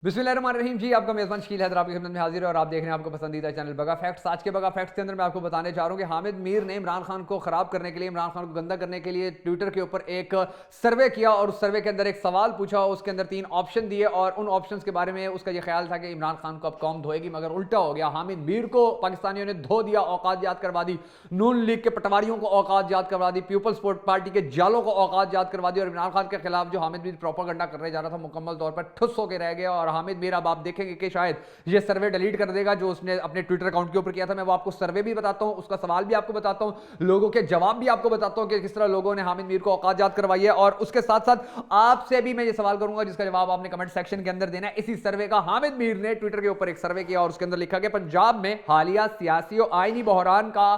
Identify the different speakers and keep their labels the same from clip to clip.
Speaker 1: बिस्मिल्लाहिर्रहमानिर्रहीम जी, आपका मेज़बान शकील हैदर आपकी खिदमत में हाजिर है और आप देख रहे हैं आपको पसंदीदा चैनल बगा फैक्ट्स। आज के बगा फैक्ट्स के अंदर मैं आपको बताने जा रहा हूं कि हामिद मीर ने इमरान खान को खराब करने के लिए, इमरान खान को गंदा करने के लिए ट्विटर के ऊपर एक सर्वे किया और उस सर्वे के अंदर एक सवाल पूछा। उसके अंदर 3 ऑप्शन दिए और उन ऑप्शंस के बारे में उसका यह ख्याल था कि इमरान खान को अब कौम धोएगी, मगर उल्टा हो गया। हामिद मीर को पाकिस्तानियों ने धो दिया, औकात याद करवा दी, नून लीग के पटवारियों को औकात याद करवा दी, पीपल्स पार्टी के जालों को औकात याद करवा दी और इमरान खान के खिलाफ जो हामिद मीर प्रोपेगेंडा करने जा रहा था मुकम्मल तौर पर ठुस होकर रह गया। और हामिद मीर अब आप देखेंगे कि शायद ये सर्वे डिलीट कर देगा जो उसने अपने ट्विटर अकाउंट के ऊपर किया था। मैं वो आपको सर्वे भी बताता हूं, उसका सवाल भी आपको बताता हूं, लोगों के जवाब भी आपको बताता हूं कि किस तरह लोगों ने हामिद मीर को औकात याद करवाई है। और उसके साथ साथ आपसे भी मैं ये सवाल करूंगा जिसका जवाब आपने कमेंट सेक्शन के अंदर देना है। इसी सर्वे का हामिद मीर ने ट्विटर के ऊपर एक सर्वे किया और उसके अंदर लिखा कि पंजाब में हालिया सियासी और आईनी बहरान का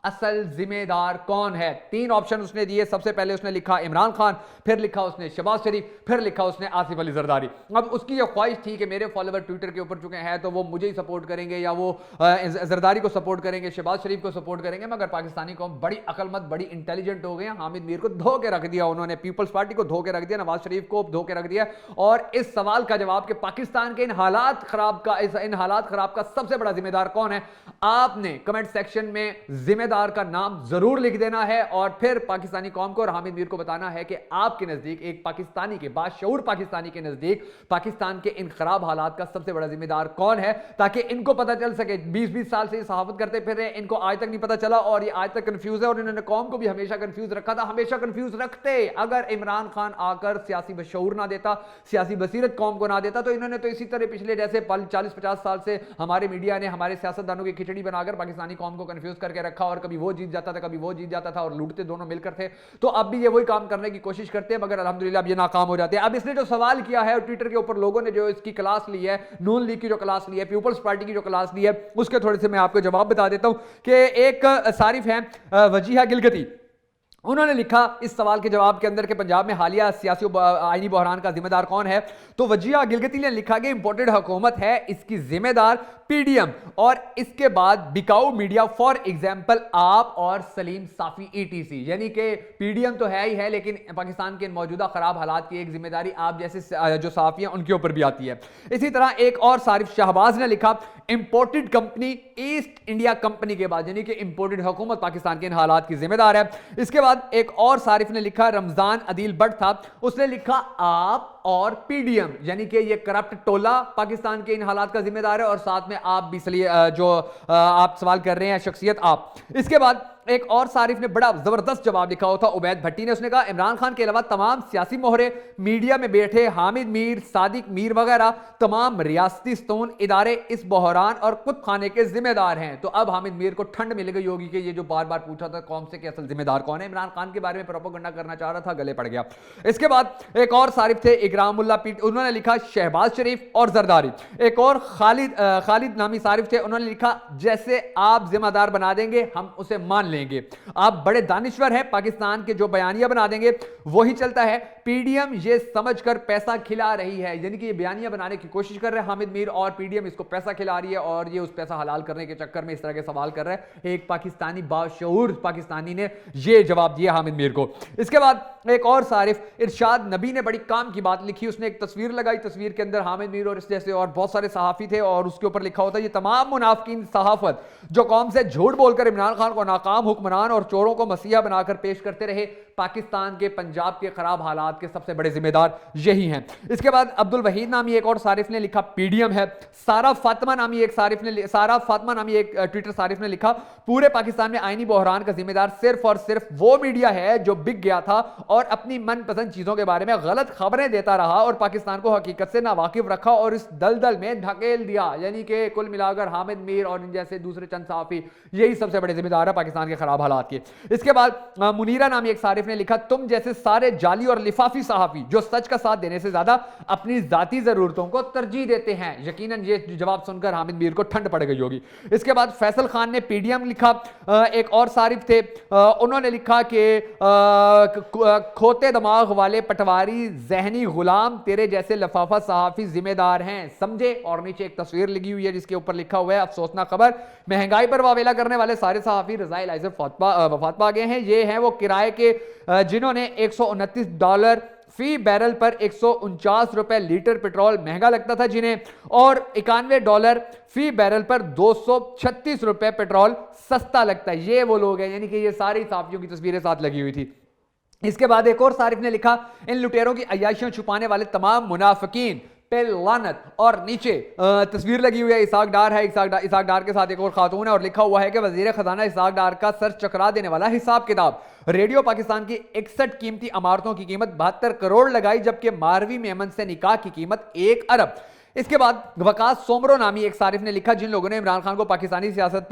Speaker 1: असल जिम्मेदार कौन है। 3 ऑप्शन उसने दिए। सबसे पहले उसने लिखा इमरान खान, फिर लिखा उसने शहबाज शरीफ, फिर लिखा उसने आसिफ अली जरदारी। अब उसकी यह ख्वाहिश थी कि मेरे फॉलोवर ट्विटर के ऊपर चुके हैं तो वो मुझे ही सपोर्ट करेंगे या वो जरदारी को सपोर्ट करेंगे, शहबाज शरीफ को सपोर्ट करेंगे। मगर पाकिस्तानी कौम बड़ी अकलमंद, बड़ी इंटेलिजेंट हो गए हैं। हामिद मीर को धो के रख दिया उन्होंने, पीपल्स पार्टी को धो के रख दिया, नवाज शरीफ को धो के रख दिया। और इस सवाल का जवाब कि पाकिस्तान के इन हालात खराब का सबसे बड़ा जिम्मेदार कौन है, आपने कमेंट सेक्शन में जिम्मेदार का नाम जरूर लिख देना है और फिर पाकिस्तानी कौम को और हामिद मीर को बताना है कि आपके नजदीक, एक पाकिस्तानी के, बाशऊर पाकिस्तानी के नजदीक पाकिस्तान के इन खराब हालात का सबसे बड़ा जिम्मेदार कौन है, ताकि इनको पता चल सके। 20-20 साल से ये सहाफत करते फिर रहे, इनको आज तक नहीं पता चला और ये आज तक कंफ्यूज है और इन्होंने कौम को भी हमेशा कंफ्यूज रखा था, हमेशा कंफ्यूज रखते। अगर इमरान खान आकर सियासी बशऊर ना देता, सियासी बसीरत कौम को ना देता, तो इन्होंने तो इसी तरह पिछले जैसे 40-50 साल से हमारे मीडिया ने, हमारे सियासतदानों की खिचड़ी बनाकर पाकिस्तानी कौम को कंफ्यूज करके रखा और कभी वो जीत जाता था, कभी वो जीत जाता था और लूटते दोनों मिलकर थे। तो अब भी ये वही काम करने की कोशिश करते हैं, मगर अल्हम्दुलिल्लाह अब ये नाकाम हो जाते हैं। अब इसने जो सवाल किया है ट्विटर के ऊपर लोगों ने जो इसकी क्लास ली है, नून लीग की जो क्लास ली है, पीपल्स पार्टी की जो क्लास ली है, उसके थोड़े से मैं आपको जवाब बता देता हूं कि एक सारिफ है वजीहा गिलगती, उन्होंने लिखा इस सवाल के जवाब के अंदर कि पंजाब में हालिया सियासी आईनी बहरान का जिम्मेदार कौन है। तो वजीहा गिलगती ने लिखा कि इंपोर्टेड हुकूमत है, इसकी जिम्मेदार पीडीएम और इसके बाद बिकाऊ मीडिया, फॉर एग्जांपल आप और सलीम साफी ईटीसी। यानी कि पीडीएम तो है ही है, लेकिन पाकिस्तान के मौजूदा खराब हालात की एक जिम्मेदारी आप जैसे जो साफी हैं उनके ऊपर भी आती है। इसी तरह एक और सारिफ शहबाज ने लिखा imported company east India company के बाद, यानी कि इंपोर्टेड हुकूमत पाकिस्तान के इन हालात की जिम्मेदार है। इसके बाद एक और सारिफ ने लिखा, रमजान अदील भट्ट था, उसने लिखा आप और पीडीएम, यानी कि ये करप्ट टोला पाकिस्तान के इन हालात का जिम्मेदार है और साथ में आप भी, इसलिए जो आप सवाल कर रहे हैं शख्सियत आप। इसके बाद एक और सारिफ ने बड़ा जबरदस्त जवाब लिखा हुआ था, उबैद भट्टी ने, उसने कहा इमरान खान के अलावा तमाम सियासी मोहरे, मीडिया में बैठे हामिद मीर, सादिक मीर वगैरह तमाम रियासती स्तून इदारे इस बहरान और कुत खाने के जिम्मेदार हैं। तो अब हामिद मीर को ठंड मिल गई होगी कि ये जो बार बार पूछा था कौम से कि असल जिम्मेदार कौन है, इमरान खान के बारे में प्रोपेगेंडा करना चाह रहा था, गले पड़ गया। इसके बाद एक और सारिफ थे इकरामुल्लाह पीट, उन्होंने लिखा शहबाज शरीफ और जरदारी। एक और खालिद नामी सारिफ थे, उन्होंने लिखा जैसे आप जिम्मेदार बना देंगे हम उसे मान लेंगे, आप बड़े दानिश्वर हैं, पाकिस्तान के जो बयानिया बना देंगे वही चलता है, पीडीएम ये समझकर पैसा खिला रही है। यानी कि ये बयानिया बनाने की कोशिश कर रहे हैं हामिद मीर और पीडीएम इसको पैसा खिला रही है और ये उस पैसा हलाल करने के चक्कर में इस तरह के सवाल कर रहे हैं। एक पाकिस्तानी, बाशऊर पाकिस्तानी ने ये जवाब दिया हामिद मीर को। इसके बाद एक और सारिफ इरशाद नबी ने बड़ी काम की बात लिखी, उसने एक तस्वीर लगाई, तस्वीर के अंदर हामिद मीर और इस जैसे और बहुत सारे सहाफी थे और उसके ऊपर लिखा होता है ये तमाम मुनाफिकीन सहाफत जो कौम से झूठ बोलकर इमरान खान को नाकाम हुक्मरान और चोरों को मसीहा बनाकर पेश करते रहे, पाकिस्तान के, पंजाब के खराब हालात के सबसे बड़े जिम्मेदार यही हैं। इसके बाद अब्दुल वहीद नामी एक और सारिफ ने लिखा पीडीएम है। सारा फातिमा नामी एक ट्विटर सारिफ ने लिखा पूरे पाकिस्तान में आईनी बहरान का जिम्मेदार सिर्फ और सिर्फ वो मीडिया है जो बिक गया था और अपनी मनपसंद चीजों के बारे में गलत खबरें देता रहा और पाकिस्तान को हकीकत से नावाकिफ रखा और इस दलदल में धकेल दिया। यानी कि कुल मिलाकर हामिद मीर और जैसे दूसरे चंद सहाफी यही सबसे बड़े जिम्मेदार है पाकिस्तान के खराब हालात के। इसके बाद मुनीरा नामी एक सारिफ ने लिखा तुम जैसे सारे जाली और लिफाफी सहाफी जो सच का साथ देने से ज्यादा अपनी जाती जरूरतों को तरजीह देते हैं। यकीनन ये जवाब सुनकर हामिद मीर को ठंड पड़ गई होगी। इसके बाद फैसल खान ने पीडीएम लिखा। एक और सारिफ थे, उन्होंने लिखा कि खोते दिमाग वाले पटवारी जहनी गुलाम तेरे जैसे लफाफा सहाफी जिम्मेदार हैं, समझे। और नीचे एक तस्वीर लगी हुई है जिसके ऊपर लिखा हुआ है अफसोसनाक खबर, महंगाई पर वावेला करने वाले सारे सहाफी रज़ाई लाइज़ वफात पा गए हैं। ये हैं वो किराए के जिन्होंने $129 फी बैरल पर 149 रुपए लीटर पेट्रोल महंगा लगता था जिन्हें, और $91 फी बैरल पर 236 रुपए पेट्रोल सस्ता लगता है। ये वो लोग हैं, यानी कि ये सारी साफियों की तस्वीरें साथ लगी हुई थी। इसके बाद एक और सारिफ ने लिखा, इन लुटेरों की अय्याशियां छुपाने वाले तमाम मुनाफिकीन पे लानत, और नीचे तस्वीर लगी हुई है, इसाक डार है, इसाक डार के साथ एक और खातून है, और लिखा हुआ है कि वजीर खजाना इसाक डार का सर चकरा देने वाला हिसाब किताब। रेडियो पाकिस्तान की 61 कीमती इमारतों की कीमत 72 करोड़ लगाई, जबकि मारवी मेमन से निकाह की कीमत 1 अरब। इसके बाद वकास सोमरो नामी एक सारिफ ने लिखा, जिन लोगों ने इमरान खान को पाकिस्तानी सियासत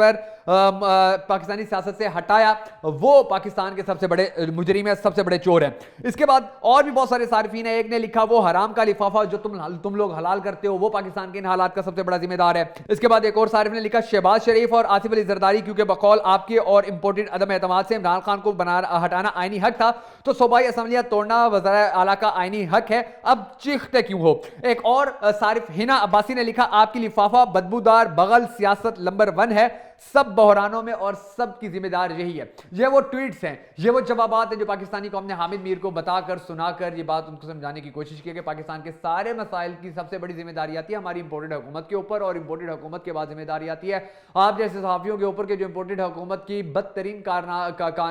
Speaker 1: से हटाया वो पाकिस्तान के सबसे बड़े मुजरिम है, सबसे बड़े चोर हैं। इसके बाद और भी बहुत सारे सारिफीन है। एक ने लिखा, वो हराम का लिफाफा जो तुम लोग हलाल करते हो वो पाकिस्तान के इन हालात का सबसे बड़ा जिम्मेदार है। इसके बाद एक और सारिफ ने लिखा, शहबाज शरीफ और आसिफ अली जरदारी क्योंकि बकौल आपके और इंपोर्टेड अदम एतमाद से इमरान खान को हटाना आईनी हक था, तो सूबाई असम्बलियां तोड़ना वज़ीर आला का आईनी हक है, अब चीखते क्यों हो। एक और सारिफ हिना अब्बासी ने लिखा, आपकी लिफाफा बदबूदार बगल सियासत नंबर 1 है, सब बहरानों में और सब की जिम्मेदार यही है। ये वो ट्वीट्स हैं, ये वो जवाबात हैं जो पाकिस्तानी कौम ने हामिद मीर को बताकर सुनाकर ये बात उनको समझाने की कोशिश की कि पाकिस्तान के सारे मसाइल की सबसे बड़ी जिम्मेदारी आती है हमारी इंपोर्टेड हुकूमत के ऊपर, और इंपोर्टेड हुकूमत के बाद जिम्मेदारी आती है आप जैसे सहाफियों के ऊपर के जो इंपोर्टेड हुकूमत की बदतरीन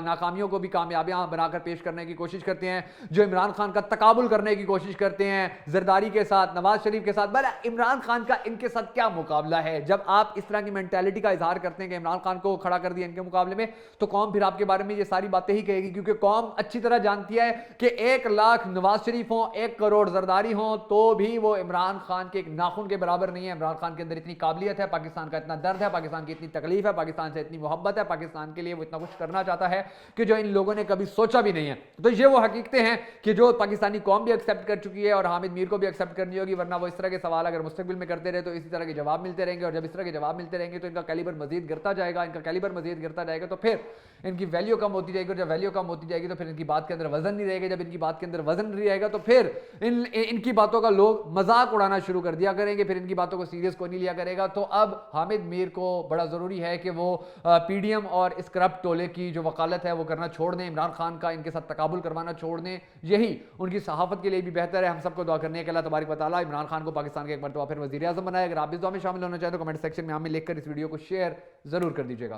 Speaker 1: नाकामियों को भी कामयाबियां बनाकर पेश करने की कोशिश करते हैं, जो इमरान खान का तकाबुल करने की कोशिश करते हैं जरदारी के साथ, नवाज शरीफ के साथ। भला इमरान खान का इनके साथ क्या मुकाबला है? जब आप इस तरह की मेंटालिटी का इजहार करते हैं कि इमरान खान को खड़ा कर दिया इनके मुकाबले में, तो कौम फिर आपके बारे में ये सारी बातें ही कहेगी, क्योंकि कौम अच्छी तरह जानती है कि 1 लाख नवाज शरीफ हो, 1 करोड़ जरदारी हो, तो भी वो इमरान खान के एक नाखून के बराबर नहीं है। इमरान खान के अंदर इतनी काबिलियत है, पाकिस्तान का इतना दर्द है, पाकिस्तान की इतनी तकलीफ है, पाकिस्तान से इतनी मोहब्बत है, पाकिस्तान के लिए वो इतना कुछ करना चाहता है कि जो इन लोगों ने कभी सोचा भी नहीं है। तो ये वो हकीकतें हैं कि जो पाकिस्तानी कौम भी एक्सेप्ट कर चुकी है और हामिद मीर को भी एक्सेप्ट करनी होगी, वरना वो इस तरह के सवाल अगर मुस्तकबिल में करते रहे तो इसी तरह के जवाब मिलते रहेंगे, और जब इस तरह के जवाब मिलते रहेंगे तो इनका कैलिबर मजीद गिरता जाएगा, इनका कैलिबर मजीद गिरता जाएगा, तो फिर इनकी वैल्यू कम होती जाएगी, और जब वैल्यू कम होती जाएगी तो फिर इनकी बात के अंदर वजन नहीं रहेगा, जब इनकी बात के अंदर वजन नहीं रहेगा तो फिर इनकी बातों का लोग मजाक उड़ाना शुरू कर दिया करेंगे, फिर इनकी बातों को सीरियस कोई नहीं लिया करेगा। तो अब हामिद मीर को बड़ा जरूरी है कि वो पीडीएम और इस करप्ट टोले की जो वकालत है वो करना छोड़ दें, इमरान खान का इनके साथ तकाबुल करवाना छोड़ दें, यही उनकी सहाफत के लिए भी बेहतर है। हम सबको दुआ करने के अल्लाह तबारक व तआला इमरान खान को पाकिस्तान के एक मरतबा फिर वज़ीर आज़म बनाए। अगर आप इस दुआ में शामिल होना चाहें तो कमेंट सेक्शन में हमें लिखकर इस वीडियो को शेयर जरूर कर दीजिएगा।